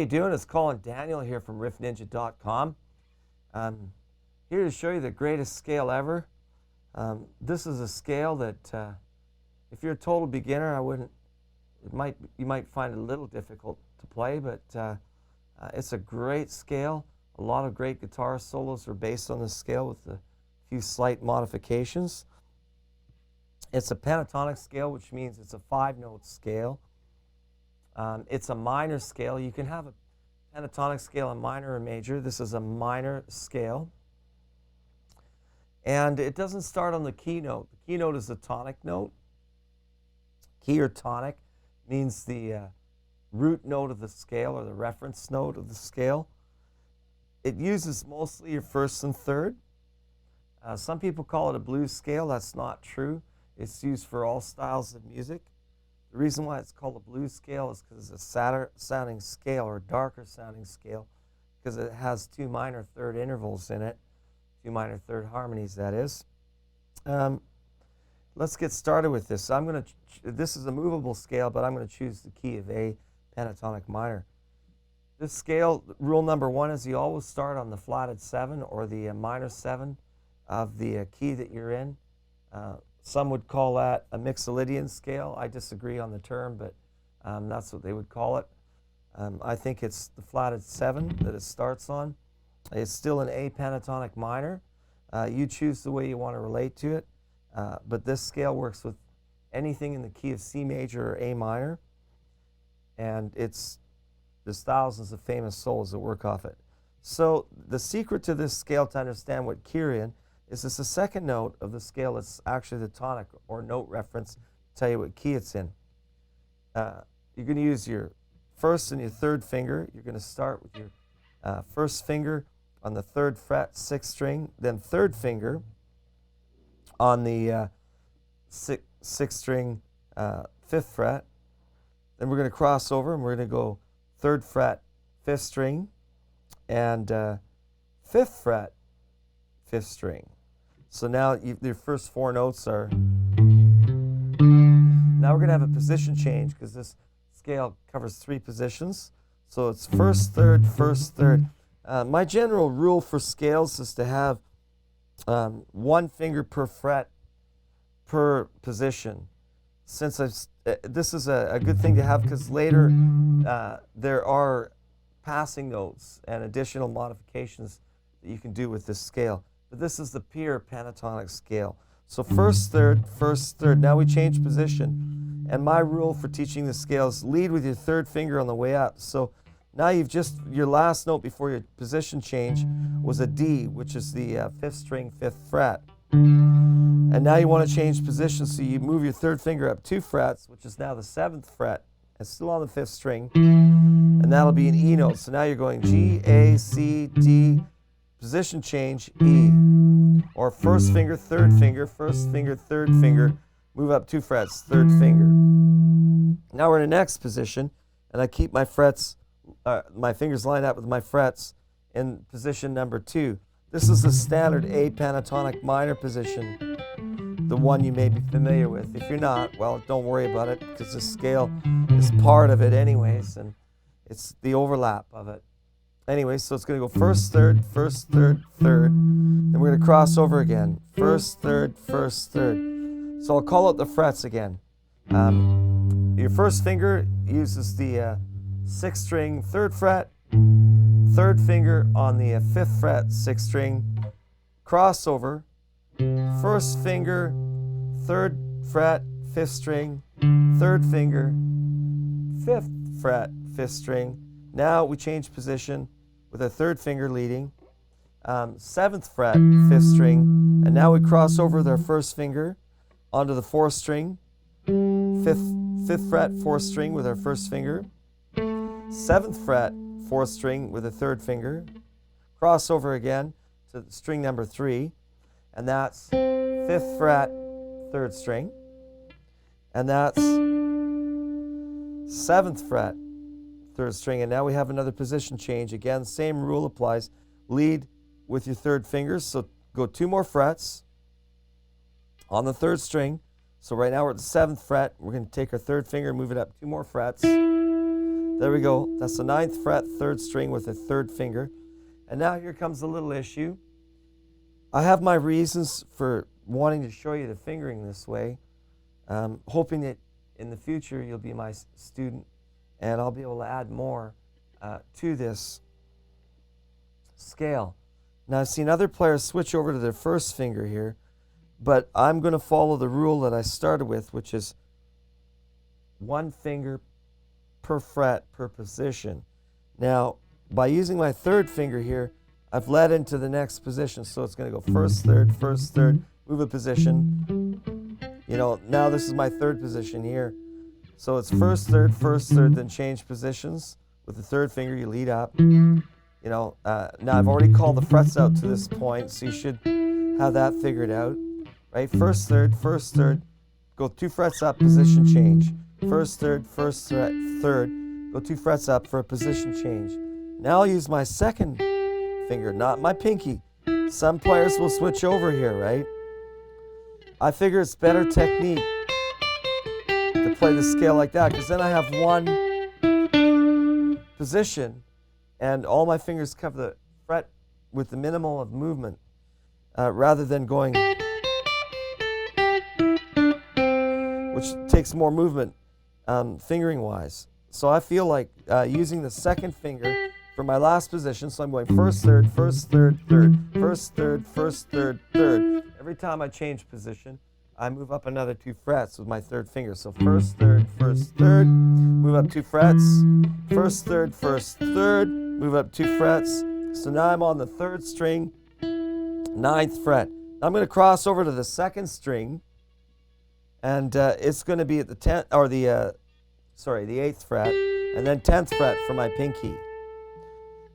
you doing? It's Colin Daniel here from riffninja.com. Here to show you the greatest scale ever. This is a scale that if you're a total beginner, you might find it a little difficult to play, but it's a great scale. A lot of great guitar solos are based on this scale with a few slight modifications. It's a pentatonic scale, which means it's a 5-note scale. It's a minor scale. You can have a pentatonic scale in minor or major. This is a minor scale. And it doesn't start on the key note. The key note is the tonic note. Key or tonic means the root note of the scale or the reference note of the scale. It uses mostly your first and third. Some people call it a blues scale. That's not true. It's used for all styles of music. The reason why it's called a blues scale is because it's a sadder sounding scale or a darker sounding scale, because it has 2 minor third intervals in it, 2 minor third harmonies, that is. Let's get started with this. This is a movable scale, but I'm going to choose the key of A, pentatonic minor. This scale, rule number 1 is you always start on the flatted 7 or the minor 7 of the key that you're in. Some would call that a Mixolydian scale. I disagree on the term, but that's what they would call it. I think it's the flatted 7 that it starts on. It's still an A pentatonic minor. You choose the way you want to relate to it, but this scale works with anything in the key of C major or A minor, and there's thousands of famous solos that work off it. So the secret to this scale to understand what key you're in is it's the second note of the scale that's actually the tonic or note reference to tell you what key it's in. You're going to use your first and your third finger. You're going to start with your first finger on the 3rd fret, 6th string, then third finger on the 6th string, 5th fret. Then we're going to cross over and we're going to go 3rd fret, 5th string, and 5th fret, 5th string. So now your first 4 notes are. Now we're going to have a position change because this scale covers 3 positions. So it's 1st, 3rd, 1st, 3rd. My general rule for scales is to have 1 finger per fret per position. Since this is a good thing to have because later there are passing notes and additional modifications that you can do with this scale. But this is the pure pentatonic scale. So 1st, 3rd, 1st, 3rd. Now we change position. And my rule for teaching the scale is lead with your 3rd finger on the way up. So now your last note before your position change was a D, which is the 5th string, 5th fret. And now you want to change position, so you move your 3rd finger up 2 frets, which is now the 7th fret. It's still on the 5th string. And that'll be an E note. So now you're going G, A, C, D, position change, E. Or first finger, 3rd finger, 1st finger, 3rd finger, move up 2 frets, 3rd finger. Now we're in the next position, and I keep my fingers lined up with my frets in position number 2. This is the standard A pentatonic minor position, the one you may be familiar with. If you're not, well, don't worry about it because the scale is part of it anyways, and it's the overlap of it. Anyway, so it's going to go 1st, 3rd, 1st, 3rd, 3rd. Then we're going to cross over again. 1st, 3rd, 1st, 3rd. So I'll call out the frets again. Your first finger uses the 6th string, 3rd fret. 3rd finger on the 5th fret, 6th string. Crossover. 1st finger, 3rd fret, 5th string. 3rd finger, 5th fret, 5th string. Now we change position with a 3rd finger leading, 7th fret, 5th string, and now we cross over with our 1st finger onto the 4th string, 5th fret, 4th string with our 1st finger, 7th fret, 4th string with a 3rd finger, cross over again to string number 3, and that's 5th fret, 3rd string, and that's 7th fret, 3rd string, and now we have another position change. Again, same rule applies. Lead with your 3rd finger, so go 2 more frets on the 3rd string. So right now we're at the 7th fret. We're going to take our 3rd finger and move it up 2 more frets. There we go. That's the 9th fret, 3rd string with a 3rd finger. And now here comes a little issue. I have my reasons for wanting to show you the fingering this way, hoping that in the future you'll be my student and I'll be able to add more to this scale. Now I've seen other players switch over to their 1st finger here, but I'm going to follow the rule that I started with, which is 1 finger per fret per position. Now, by using my 3rd finger here, I've led into the next position. So it's going to go 1st, 3rd, 1st, 3rd, move a position. You know, now this is my 3rd position here. So it's 1st, 3rd, 1st, 3rd, then change positions. With the 3rd finger, you lead up. You know, now I've already called the frets out to this point, so you should have that figured out. Right? 1st, 3rd, 1st, 3rd, go 2 frets up, position change. 1st, 3rd, 1st, 3rd, go 2 frets up for a position change. Now I'll use my 2nd finger, not my pinky. Some players will switch over here, right? I figure it's better technique to play the scale like that, because then I have 1 position and all my fingers cover the fret with the minimal of movement, rather than going, which takes more movement fingering wise. So I feel like using the 2nd finger for my last position. So I'm going 1st, 3rd, 1st, 3rd, 3rd, 1st, 3rd, 1st, 3rd, 3rd. Every time I change position, I move up another 2 frets with my 3rd finger. So 1st, 3rd, 1st, 3rd, move up 2 frets. 1st, 3rd, 1st, 3rd, move up 2 frets. So now I'm on the 3rd string, 9th fret. Now I'm going to cross over to the 2nd string, and it's going to be at the 10th or the 8th fret, and then 10th fret for my pinky.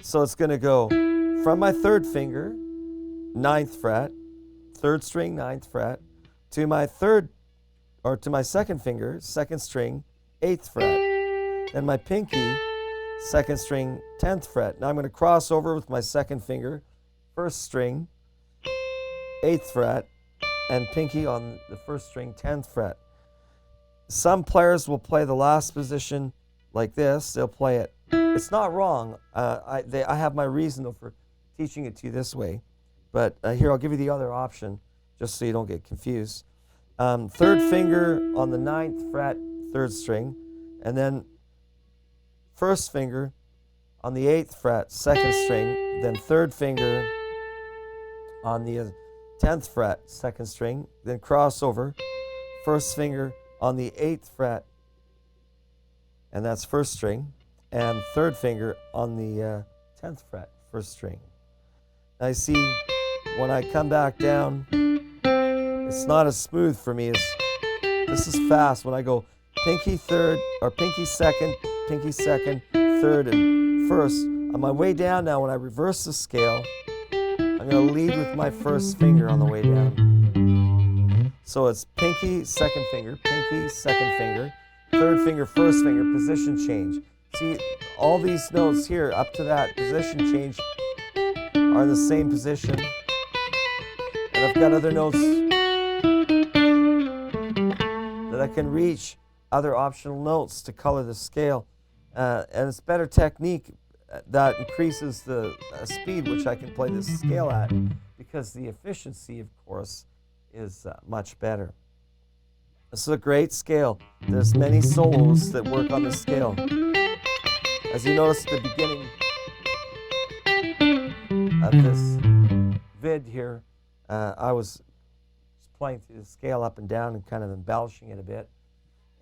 So it's going to go from my 3rd finger, 9th fret, 3rd string, 9th fret, to my 2nd finger, 2nd string, 8th fret. Then my pinky, 2nd string, 10th fret. Now I'm going to cross over with my 2nd finger, 1st string, 8th fret, and pinky on the 1st string, 10th fret. Some players will play the last position like this. They'll play it. It's not wrong. I have my reason though for teaching it to you this way. But here, I'll give you the other option, just so you don't get confused. 3rd finger on the 9th fret, 3rd string, and then 1st finger on the 8th fret, 2nd string, then 3rd finger on the 10th fret, 2nd string, then cross over, 1st finger on the 8th fret, and that's 1st string, and 3rd finger on the 10th fret, 1st string. Now you see, when I come back down, it's not as smooth for me as, this is fast. When I go pinky 3rd, or pinky 2nd, 3rd, and 1st, on my way down now, when I reverse the scale, I'm going to lead with my 1st finger on the way down. So it's pinky, 2nd finger, pinky, 2nd finger, 3rd finger, 1st finger, position change. See, all these notes here up to that position change are in the same position. And I've got other notes that I can reach, other optional notes to color the scale. And it's better technique that increases the speed which I can play this scale at, because the efficiency, of course, is much better. This is a great scale. There's many solos that work on this scale. As you notice at the beginning of this vid here, I was playing through the scale up and down and kind of embellishing it a bit.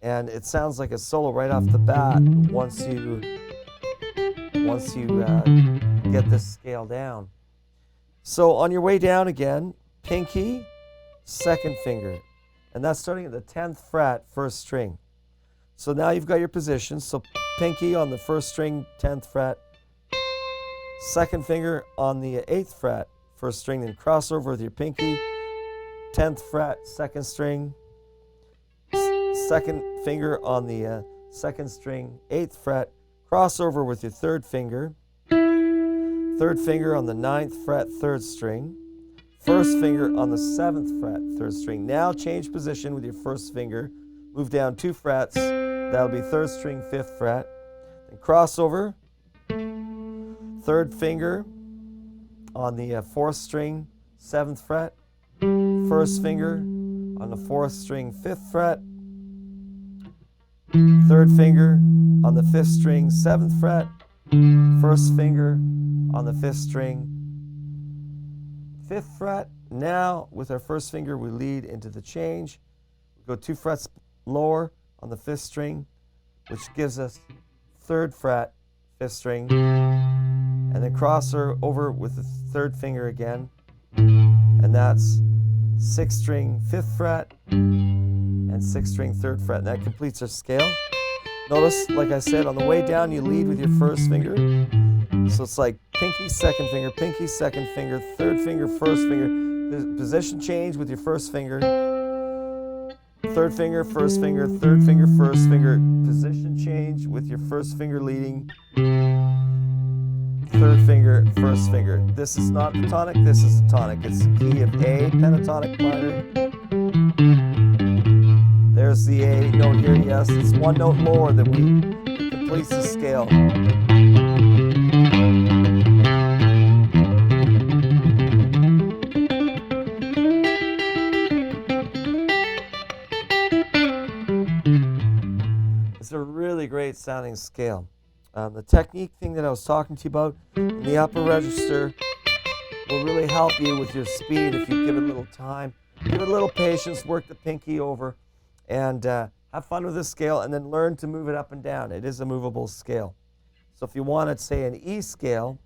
And it sounds like a solo right off the bat once you get this scale down. So on your way down again, pinky, 2nd finger. And that's starting at the 10th fret, 1st string. So now you've got your position. So pinky on the 1st string, 10th fret. 2nd finger on the 8th fret, 1st string. Then cross over with your pinky, 10th fret, 2nd string. 2nd finger on the 2nd string, 8th fret. Cross over with your 3rd finger. 3rd finger on the 9th fret, 3rd string. 1st finger on the 7th fret, 3rd string. Now change position with your 1st finger. Move down 2 frets. That'll be 3rd string, 5th fret. Then crossover, third finger on the 4th string, 7th fret, first finger on the 4th string, 5th fret, third finger on the 5th string, 7th fret, first finger on the 5th string, 5th fret. Now, with our first finger, we lead into the change. We go 2 frets lower on the 5th string, which gives us 3rd fret, 5th string, and then cross her over with the 3rd finger again, and that's 6th string, 5th fret, and 6th string, 3rd fret. And that completes our scale. Notice, like I said, on the way down, you lead with your first finger. So it's like pinky, second finger, pinky, second finger, 3rd finger, first finger. Position change with your first finger. 3rd finger, first finger, 3rd finger, first finger. Position change with your first finger leading. 3rd finger, first finger. This is not the tonic, this is the tonic. It's the key of A, pentatonic minor. There's the A note here, yes. It's one note lower that completes the scale. It's a really great sounding scale. The technique thing that I was talking to you about in the upper register will really help you with your speed if you give it a little time. Give it a little patience, work the pinky over, and have fun with this scale, and then learn to move it up and down. It is a movable scale. So if you wanted, say, an E scale,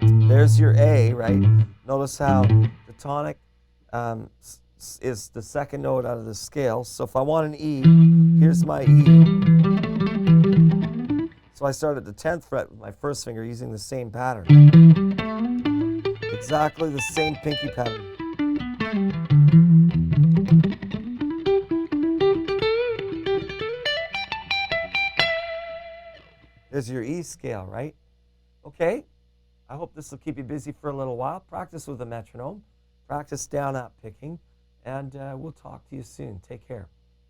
there's your A, right? Notice how the tonic is the second note out of the scale. So if I want an E, here's my E. So I start at the 10th fret with my first finger using the same pattern. Exactly the same pinky pattern. There's your E scale, right? Okay, I hope this will keep you busy for a little while. Practice with the metronome. Practice down, up picking. And we'll talk to you soon. Take care.